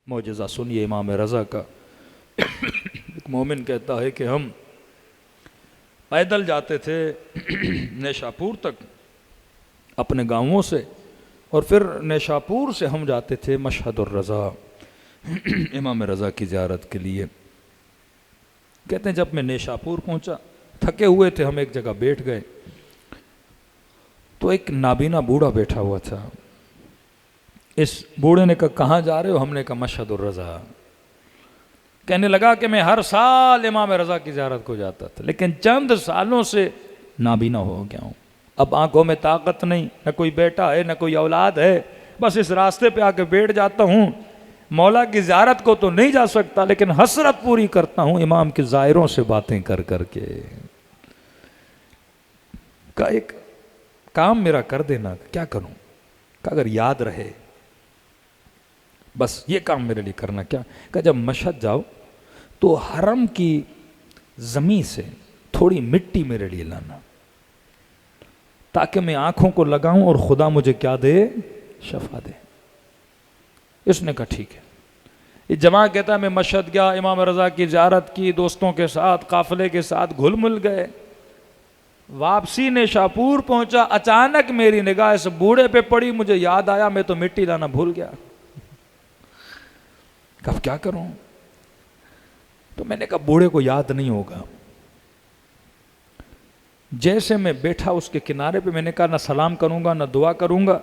معجزہ سنیے امام رضا کا۔ ایک مومن کہتا ہے کہ ہم پیدل جاتے تھے نیشاپور تک اپنے گاؤں سے، اور پھر نیشاپور سے ہم جاتے تھے مشہد الرضا امام رضا کی زیارت کے لیے۔ کہتے ہیں جب میں نیشاپور پہنچا، تھکے ہوئے تھے، ہم ایک جگہ بیٹھ گئے تو ایک نابینا بوڑھا بیٹھا ہوا تھا۔ اس بوڑھے نے کہا کہاں جا رہے ہو؟ ہم نے کہا مشہد الرضا۔ کہنے لگا کہ میں ہر سال امام رضا کی زیارت کو جاتا تھا، لیکن چند سالوں سے نابینا ہو گیا ہوں، اب آنکھوں میں طاقت نہیں، نہ کوئی بیٹا ہے نہ کوئی اولاد ہے، بس اس راستے پہ آ کے بیٹھ جاتا ہوں۔ مولا کی زیارت کو تو نہیں جا سکتا، لیکن حسرت پوری کرتا ہوں امام کے زائروں سے باتیں کر کر کے۔ کا ایک کام میرا کر دینا۔ کیا کروں؟ کہ اگر یاد رہے بس یہ کام میرے لیے کرنا۔ کیا کہ جب مشہد جاؤ تو حرم کی زمین سے تھوڑی مٹی میرے لیے لانا، تاکہ میں آنکھوں کو لگاؤں اور خدا مجھے کیا دے؟ شفا دے۔ اس نے کہا ٹھیک ہے۔ یہ جمع کہتا ہے میں مشہد گیا، امام رضا کی زیارت کی، دوستوں کے ساتھ قافلے کے ساتھ گھل مل گئے۔ واپسی نیشاپور پہنچا، اچانک میری نگاہ اس بوڑھے پہ پڑی، مجھے یاد آیا میں تو مٹی لانا بھول گیا، اب کیا کروں؟ تو میں نے کہا بوڑھے کو یاد نہیں ہوگا۔ جیسے میں بیٹھا اس کے کنارے پہ، میں نے کہا نہ سلام کروں گا نہ دعا کروں گا،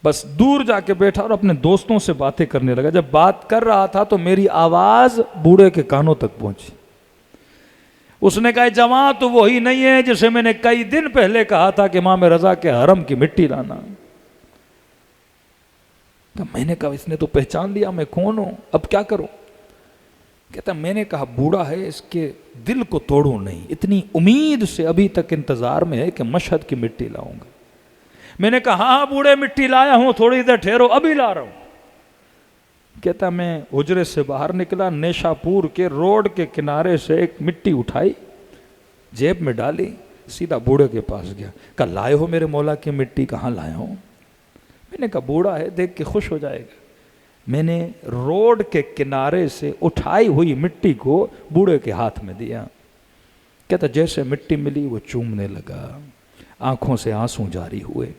بس دور جا کے بیٹھا اور اپنے دوستوں سے باتیں کرنے لگا۔ جب بات کر رہا تھا تو میری آواز بوڑھے کے کانوں تک پہنچی۔ اس نے کہا جوان تو وہی نہیں ہے جسے میں نے کئی دن پہلے کہا تھا کہ امام رضا کے حرم کی مٹی لانا۔ تو میں نے کہا اس نے تو پہچان لیا میں کون ہوں، اب کیا کروں؟ کہتا میں نے کہا بوڑھا ہے، اس کے دل کو توڑوں نہیں، اتنی امید سے ابھی تک انتظار میں ہے کہ مشہد کی مٹی لاؤں گا۔ میں نے کہا ہاں بوڑھے مٹی لایا ہوں، تھوڑی دیر ٹھہرو ابھی لا رہا ہوں۔ کہتا میں حجرے سے باہر نکلا، نیشاپور کے روڈ کے کنارے سے ایک مٹی اٹھائی، جیب میں ڈالی، سیدھا بوڑھے کے پاس گیا۔ کہا لائے ہو میرے مولا کی مٹی؟ کہاں لایا ہوں؟ میں نے کہا بوڑھا ہے دیکھ کے خوش ہو جائے گا۔ میں نے روڈ کے کنارے سے اٹھائی ہوئی مٹی کو بوڑھے کے ہاتھ میں دیا۔ کہتا جیسے مٹی ملی وہ چومنے لگا، آنکھوں سے آنسو جاری ہوئے۔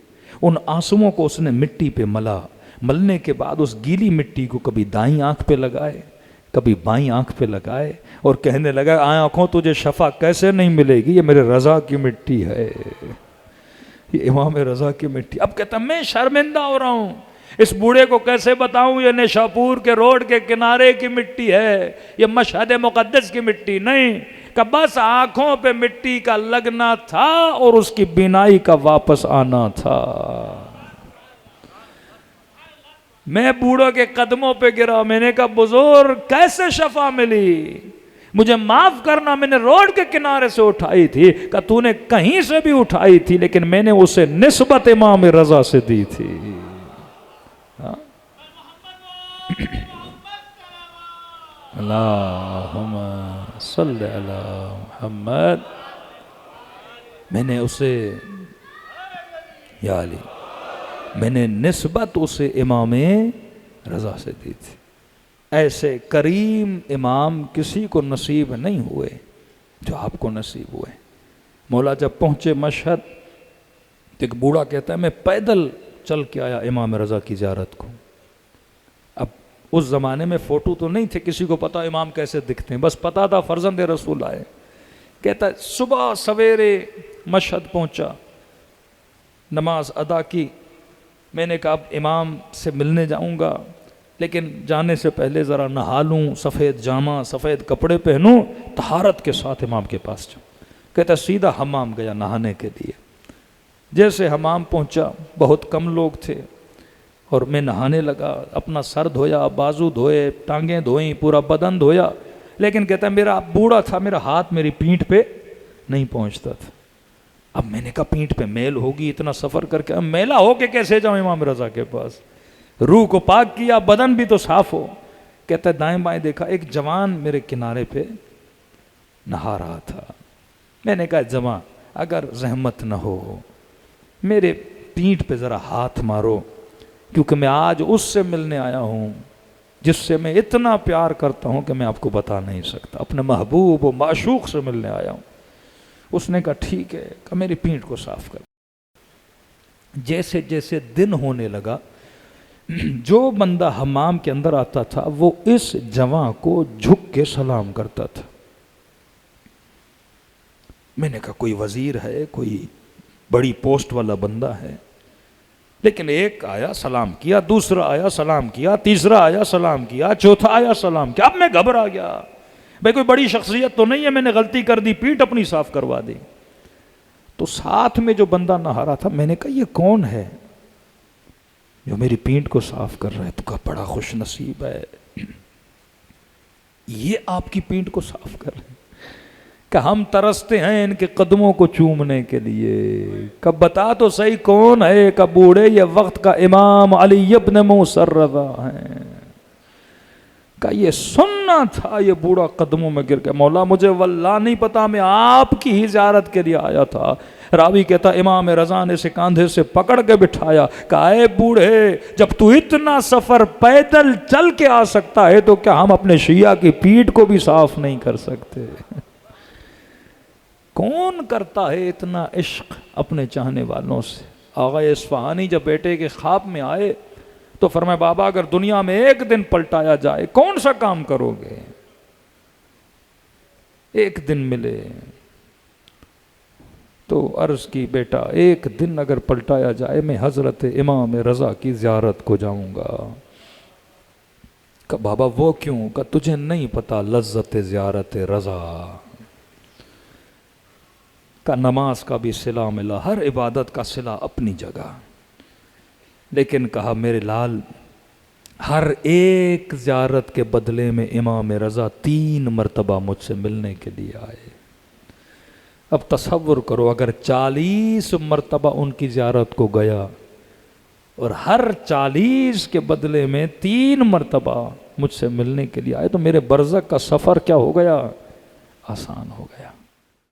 ان آنسوؤں کو اس نے مٹی پہ ملا، ملنے کے بعد اس گیلی مٹی کو کبھی دائیں آنکھ پہ لگائے کبھی بائیں آنکھ پہ لگائے، اور کہنے لگا آنکھوں تجھے شفا کیسے نہیں ملے گی، یہ میرے رضا کی مٹی ہے، یہ امام رضا کی مٹی۔ اب کہتا میں شرمندہ ہو رہا ہوں، اس بوڑھے کو کیسے بتاؤں یہ نیشاپور کے روڈ کے کنارے کی مٹی ہے، یہ مشہد مقدس کی مٹی نہیں، کہ بس آنکھوں پہ مٹی کا لگنا تھا اور اس کی بینائی کا واپس آنا تھا۔ میں بوڑھوں کے قدموں پہ گرا، میں نے کہا بزرگ کیسے شفا ملی؟ مجھے معاف کرنا، میں نے روڈ کے کنارے سے اٹھائی تھی، کہ تو نے کہیں سے بھی اٹھائی تھی، لیکن میں نے اسے نسبت امام رضا سے دی تھی۔ اللہم صلی علی محمد۔ میں نے اسے یا علی، میں نے نسبت اسے امام رضا سے دی تھی۔ ایسے کریم امام کسی کو نصیب نہیں ہوئے جو آپ کو نصیب ہوئے۔ مولا جب پہنچے مشہد، ایک بوڑھا کہتا ہے میں پیدل چل کے آیا امام رضا کی زیارت کو۔ اب اس زمانے میں فوٹو تو نہیں تھے، کسی کو پتا امام کیسے دکھتے ہیں، بس پتا تھا فرزند رسول آئے۔ کہتا ہے صبح سویرے مشہد پہنچا، نماز ادا کی، میں نے کہا اب امام سے ملنے جاؤں گا، لیکن جانے سے پہلے ذرا نہا لوں، سفید جامہ سفید کپڑے پہنوں، طہارت کے ساتھ امام کے پاس جاؤں۔ کہتا سیدھا حمام گیا نہانے کے لیے۔ جیسے حمام پہنچا، بہت کم لوگ تھے، اور میں نہانے لگا، اپنا سر دھویا، بازو دھوئے، ٹانگیں دھوئیں، پورا بدن دھویا، لیکن کہتا میرا بوڑھا تھا، میرا ہاتھ میری پیٹھ پہ نہیں پہنچتا تھا۔ اب میں نے کہا پیٹھ پہ میل ہوگی، اتنا سفر کر کے میلا ہو کے کیسے جاؤں امام رضا کے پاس؟ روح کو پاک کیا، بدن بھی تو صاف ہو۔ کہتا ہے دائیں بائیں دیکھا، ایک جوان میرے کنارے پہ نہا رہا تھا۔ میں نے کہا جوان اگر زحمت نہ ہو میرے پیٹھ پہ ذرا ہاتھ مارو، کیونکہ میں آج اس سے ملنے آیا ہوں جس سے میں اتنا پیار کرتا ہوں کہ میں آپ کو بتا نہیں سکتا، اپنے محبوب و معشوق سے ملنے آیا ہوں۔ اس نے کہا ٹھیک ہے، کہا میری پیٹھ کو صاف کر۔ جیسے جیسے دن ہونے لگا، جو بندہ حمام کے اندر آتا تھا وہ اس جوان کو جھک کے سلام کرتا تھا۔ میں نے کہا کوئی وزیر ہے، کوئی بڑی پوسٹ والا بندہ ہے، لیکن ایک آیا سلام کیا، دوسرا آیا سلام کیا، تیسرا آیا سلام کیا، چوتھا آیا سلام کیا۔ اب میں گھبرا گیا، بھئی کوئی بڑی شخصیت تو نہیں ہے، میں نے غلطی کر دی، پیٹھ اپنی صاف کروا دی۔ تو ساتھ میں جو بندہ نہا رہا تھا، میں نے کہا یہ کون ہے جو میری پیٹھ کو صاف کر رہا ہے؟ تو کہا بڑا خوش نصیب ہے، یہ آپ کی پیٹھ کو صاف کر رہے ہیں۔ کہ ہم ترستے ہیں ان کے قدموں کو چومنے کے لیے۔ کہ بتا تو صحیح کون ہے؟ کہ بوڑھے یہ وقت کا امام علی ابن موسیٰ رضا ہیں۔ کہ یہ سننا تھا، یہ بوڑھا قدموں میں گر کے، مولا مجھے واللہ نہیں پتا، میں آپ کی ہی زیارت کے لیے آیا تھا۔ راوی کہتا امام رضا نے اسے کاندھے سے پکڑ کے بٹھایا، کہا اے بوڑھے، جب تو اتنا سفر پیدل چل کے آ سکتا ہے تو کیا ہم اپنے شیعہ کی پیٹھ کو بھی صاف نہیں کر سکتے؟ کون کرتا ہے اتنا عشق اپنے چاہنے والوں سے؟ آغا اصفہانی جب بیٹے کے خواب میں آئے تو فرمایا بابا اگر دنیا میں ایک دن پلٹایا جائے کون سا کام کرو گے؟ ایک دن ملے تو عرض کی بیٹا ایک دن اگر پلٹایا جائے میں حضرت امام رضا کی زیارت کو جاؤں گا۔ کہ بابا وہ کیوں؟ کہ تجھے نہیں پتا لذت زیارت رضا کا۔ نماز کا بھی صلہ ملا، ہر عبادت کا صلہ اپنی جگہ، لیکن کہا میرے لال ہر ایک زیارت کے بدلے میں امام رضا 3 مرتبہ مجھ سے ملنے کے لیے آئے۔ اب تصور کرو اگر 40 مرتبہ ان کی زیارت کو گیا اور ہر 40 کے بدلے میں 3 مرتبہ مجھ سے ملنے کے لیے آئے تو میرے برزخ کا سفر کیا ہو گیا؟ آسان ہو گیا۔